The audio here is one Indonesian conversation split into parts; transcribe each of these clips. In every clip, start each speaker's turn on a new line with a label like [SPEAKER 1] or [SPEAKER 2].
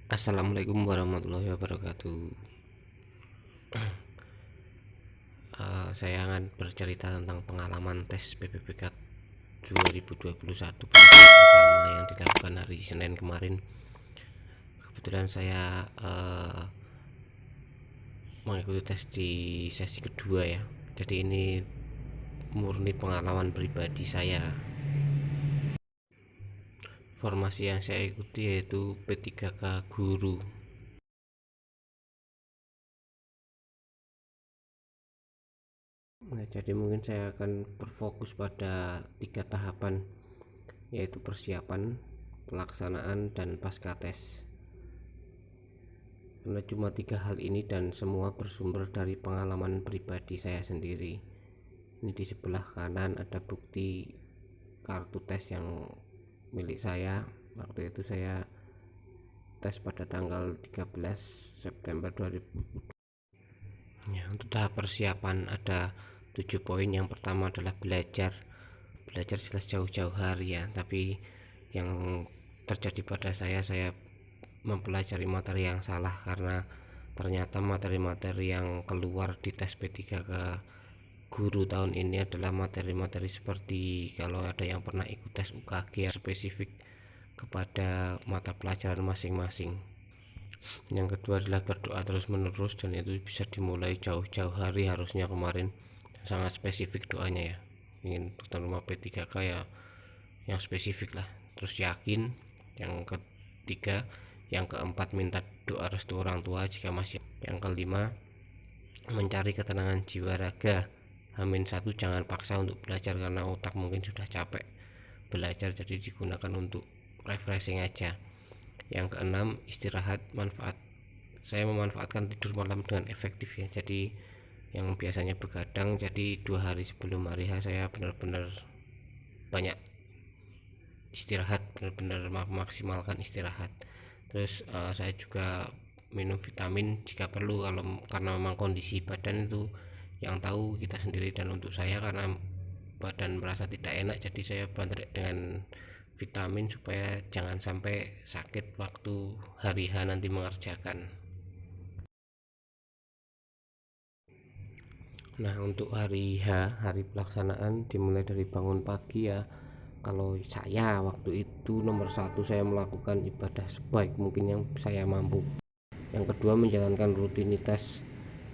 [SPEAKER 1] Assalamualaikum warahmatullahi wabarakatuh. Saya akan bercerita tentang pengalaman tes PPPK 2021 pertama yang dilakukan hari Senin kemarin. Kebetulan saya mengikuti tes di sesi kedua ya. Jadi ini murni pengalaman pribadi saya. Formasi yang saya ikuti yaitu P3K Guru. Nah, jadi mungkin saya akan berfokus pada 3 tahapan, yaitu persiapan, pelaksanaan, dan pasca tes. Karena cuma 3 hal ini dan semua bersumber dari pengalaman pribadi saya sendiri. Ini di sebelah kanan ada bukti kartu tes yang milik saya. Waktu itu saya tes pada tanggal 13 September 2000. Ya, untuk tahap persiapan ada 7 poin. Yang pertama adalah belajar jelas jauh-jauh hari ya, tapi yang terjadi pada saya mempelajari materi yang salah, karena ternyata materi-materi yang keluar di tes P3 ke guru tahun ini adalah materi-materi seperti kalau ada yang pernah ikut tes UKG spesifik kepada mata pelajaran masing-masing. Yang kedua adalah berdoa terus menerus, dan itu bisa dimulai jauh-jauh hari harusnya kemarin. Sangat spesifik doanya ya, ingin terima P3K ya yang spesifik lah. Terus yakin. Yang ketiga. Yang keempat minta doa restu orang tua jika masih. Yang kelima mencari ketenangan jiwa raga. H-1 jangan paksa untuk belajar karena otak mungkin sudah capek belajar, jadi digunakan untuk refreshing aja. Yang keenam istirahat. Saya memanfaatkan tidur malam dengan efektif ya, jadi yang biasanya begadang, jadi 2 hari sebelum hari H saya benar-benar banyak istirahat, benar-benar memaksimalkan istirahat. Terus saya juga minum vitamin jika perlu, karena memang kondisi badan itu yang tahu kita sendiri. Dan untuk saya karena badan merasa tidak enak, jadi saya bantu dengan vitamin supaya jangan sampai sakit waktu hari H nanti mengerjakan. Nah, untuk hari H, hari pelaksanaan, dimulai dari bangun pagi ya. Kalau saya waktu itu nomor 1 saya melakukan ibadah sebaik mungkin yang saya mampu. Yang kedua menjalankan rutinitas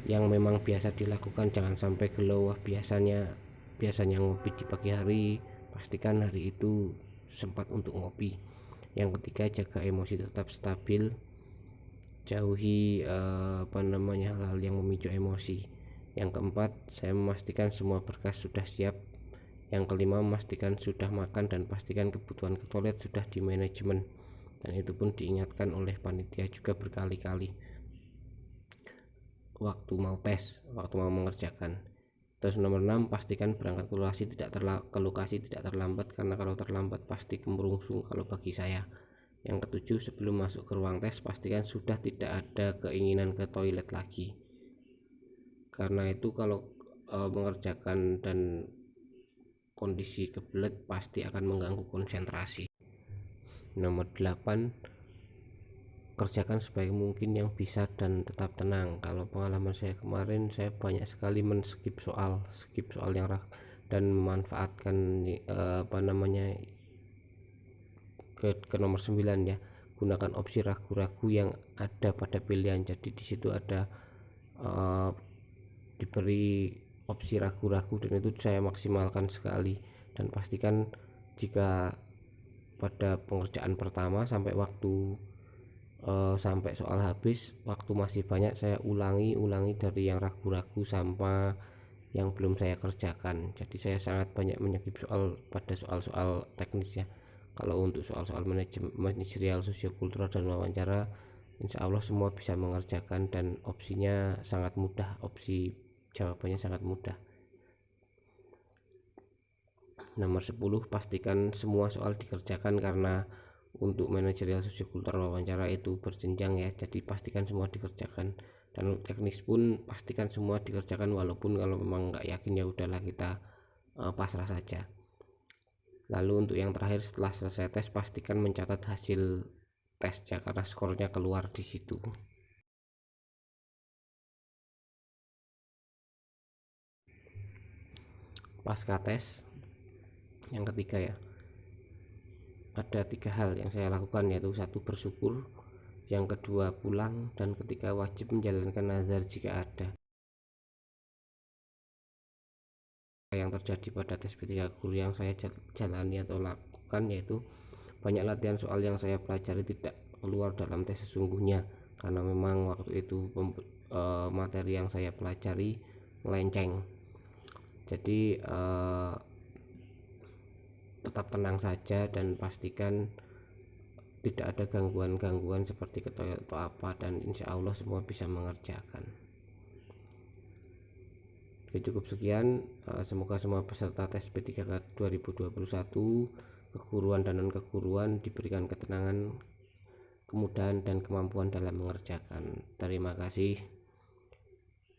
[SPEAKER 1] yang memang biasa dilakukan, jangan sampai gelow. Biasanya ngopi di pagi hari, pastikan hari itu sempat untuk ngopi. Yang ketiga jaga emosi tetap stabil, jauhi hal-hal yang memicu emosi. Yang keempat saya memastikan semua berkas sudah siap. Yang kelima memastikan sudah makan dan pastikan kebutuhan ke toilet sudah di manajemen, dan itu pun diingatkan oleh panitia juga berkali-kali waktu mau mengerjakan. Terus nomor 6 pastikan berangkat ke lokasi tidak terlambat, karena kalau terlambat pasti kemerungsung kalau bagi saya. Yang ketujuh sebelum masuk ke ruang tes pastikan sudah tidak ada keinginan ke toilet lagi, karena itu kalau mengerjakan dan kondisi kebelet pasti akan mengganggu konsentrasi. Nomor 8 kerjakan sebaik mungkin yang bisa dan tetap tenang. Kalau pengalaman saya kemarin, saya banyak sekali skip soal yang dan memanfaatkan ke nomor 9 ya, gunakan opsi ragu-ragu yang ada pada pilihan. Jadi di situ ada diberi opsi ragu-ragu, dan itu saya maksimalkan sekali. Dan pastikan jika pada pengerjaan pertama sampai soal habis, waktu masih banyak, saya ulangi dari yang ragu-ragu sampai yang belum saya kerjakan. Jadi saya sangat banyak menyekip soal pada soal-soal teknis ya. Kalau untuk soal-soal manajerial, sosiokultural, dan wawancara, insya Allah semua bisa mengerjakan, dan opsinya sangat mudah, opsi jawabannya sangat mudah. Nomor 10 pastikan semua soal dikerjakan, karena untuk manajerial, sosiokultural, wawancara itu berjenjang ya, jadi pastikan semua dikerjakan. Dan untuk teknis pun pastikan semua dikerjakan, walaupun kalau memang nggak yakin ya udahlah kita pasrah saja. Lalu untuk yang terakhir setelah selesai tes pastikan mencatat hasil tesnya karena skornya keluar di situ. Pasca tes yang ketiga ya, ada 3 hal yang saya lakukan, yaitu 1 bersyukur, yang kedua pulang, dan ketiga wajib menjalankan nazar jika ada. Yang terjadi pada tes P3 guru yang saya jalani atau lakukan, yaitu banyak latihan soal yang saya pelajari tidak keluar dalam tes sesungguhnya, karena memang waktu itu materi yang saya pelajari melenceng. Jadi tetap tenang saja dan pastikan tidak ada gangguan-gangguan seperti ke toilet atau apa, dan insya Allah semua bisa mengerjakan. Oke, cukup sekian. Semoga semua peserta tes P3K 2021 keguruan dan non keguruan diberikan ketenangan, kemudahan dan kemampuan dalam mengerjakan. Terima kasih.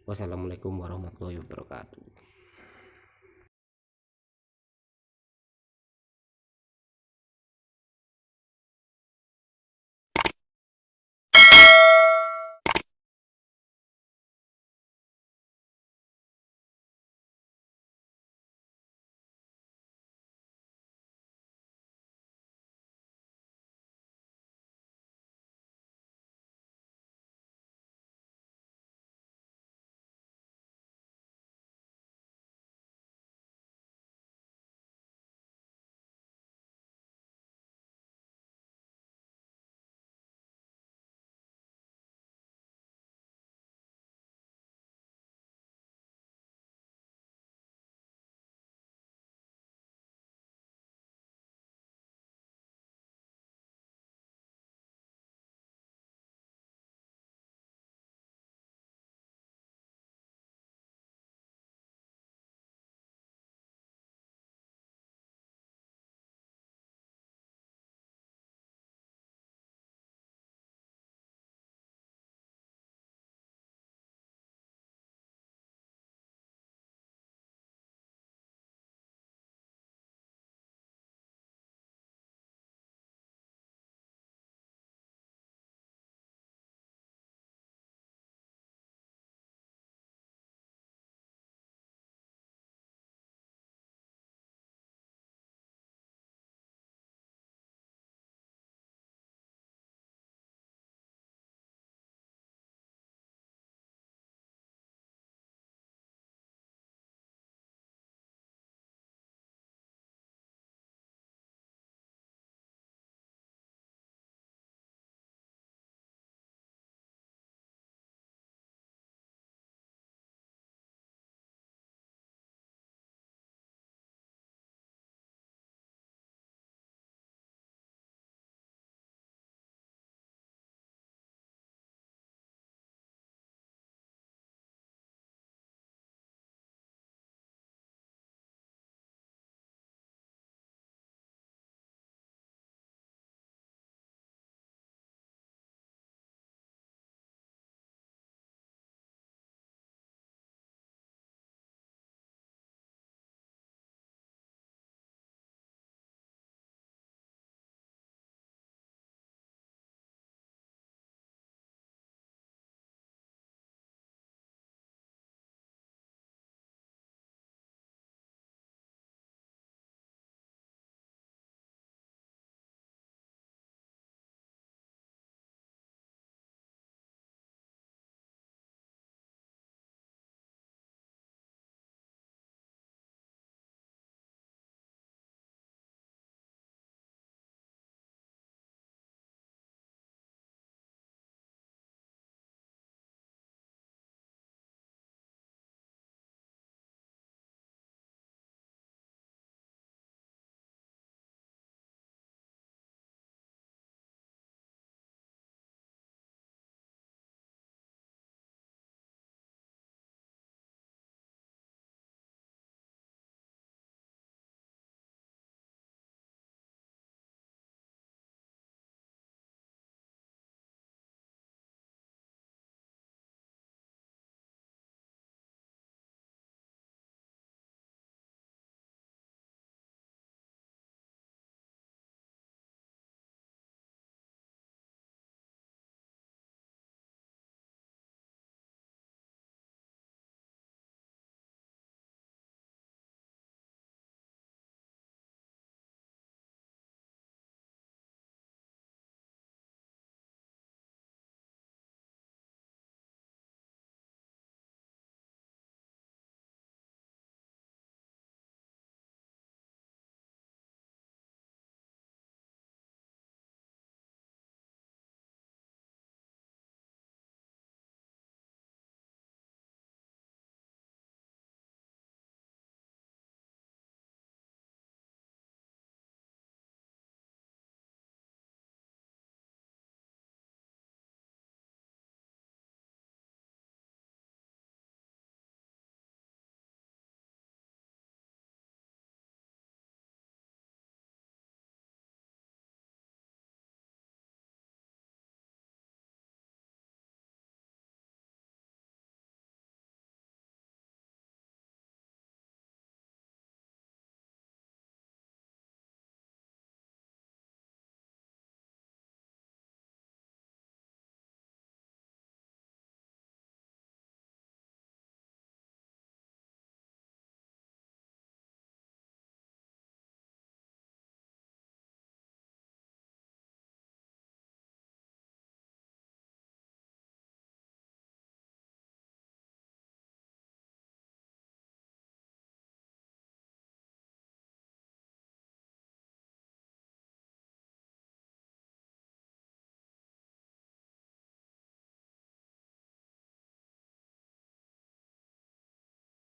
[SPEAKER 1] Wassalamualaikum warahmatullahi wabarakatuh.